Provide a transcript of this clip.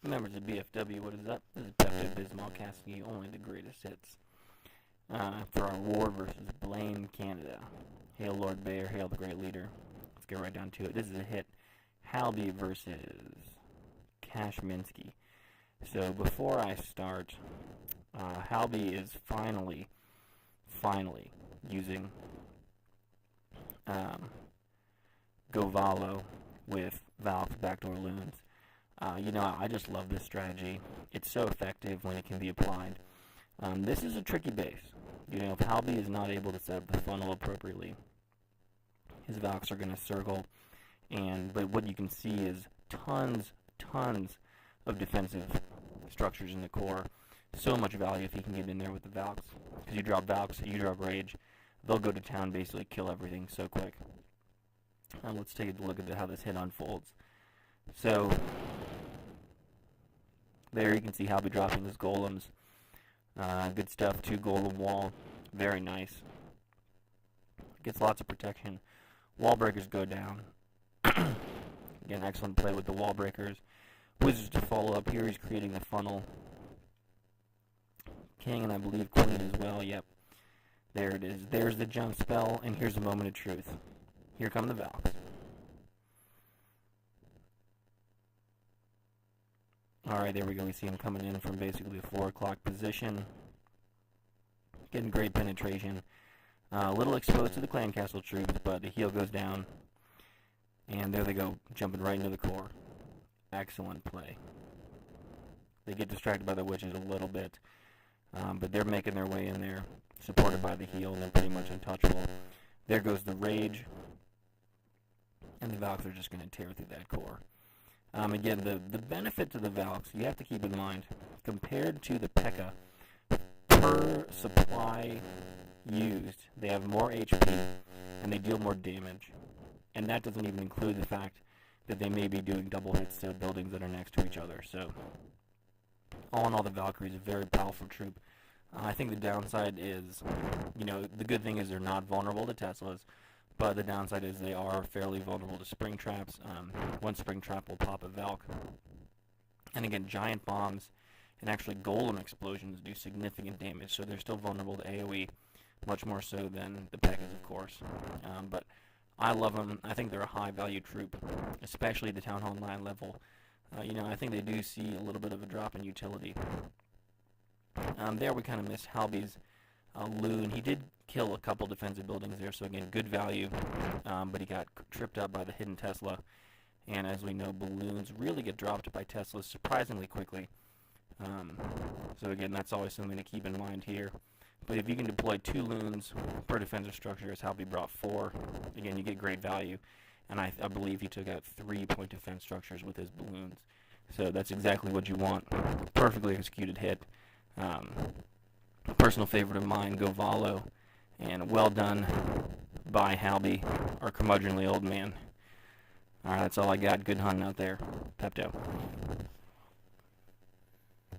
Members of BFW, what is up? This is Pepto-Bismol casting you only the greatest hits for our war versus Blaine, Canada. Hail Lord Bayer, hail the great leader. Let's get right down to it. This is a hit. Halbe versus Kashminsky. So before I start, Halbe is finally using govalo with Valk's backdoor loons. I just love this strategy. It's so effective when it can be applied. This is a tricky base. If Halbe is not able to set up the funnel appropriately, his Valks are going to circle, but what you can see is tons of defensive structures in the core. So much value if he can get in there with the Valks. Because you drop Valks, you drop Rage, they'll go to town, basically kill everything so quick. Let's take a look at how this hit unfolds. So, there you can see Halbe dropping his golems. Good stuff, 2 golem wall, very nice. Gets lots of protection. Wall breakers go down. Again, excellent play with the wall breakers. Wizards to follow up here, he's creating the funnel. King and I believe Queen as well, yep. There it is. There's the jump spell, and here's a moment of truth. Here come the Valks. Alright, there we go. We see him coming in from basically a 4 o'clock position. Getting great penetration. A little exposed to the clan castle troops, but the heel goes down. And there they go, jumping right into the core. Excellent play. They get distracted by the witches a little bit. But they're making their way in there, supported by the heel, and they're pretty much untouchable. There goes the Rage. And the Valks are just going to tear through that core. Again, the benefit to the Valks, you have to keep in mind, compared to the P.E.K.K.A., per supply used, they have more HP, and they deal more damage. And that doesn't even include the fact that they may be doing double hits to buildings that are next to each other. So, all in all, the Valkyrie is a very powerful troop. I think the downside is, the good thing is they're not vulnerable to Teslas, but the downside is they are fairly vulnerable to spring traps. One spring trap will pop a Valk. And again, giant bombs and actually golem explosions do significant damage, so they're still vulnerable to AoE, much more so than the P.E.K.K.A.s, of course. But I love them. I think they're a high-value troop, especially at the Town Hall 9 level. I think they do see a little bit of a drop in utility. There we kind of missed Halbe's loon. He did kill a couple defensive buildings there, so again, good value, but he got tripped up by the hidden Tesla. And as we know, balloons really get dropped by Teslas surprisingly quickly. So again, that's always something to keep in mind here. But if you can deploy 2 loons per defensive structure, as Halbe brought 4, again, you get great value. And I believe he took out 3 point defense structures with his balloons. So that's exactly what you want. Perfectly executed hit. Personal favorite of mine, govalo. And well done by Halbe, our curmudgeonly old man. Alright, that's all I got. Good hunting out there. Pepto.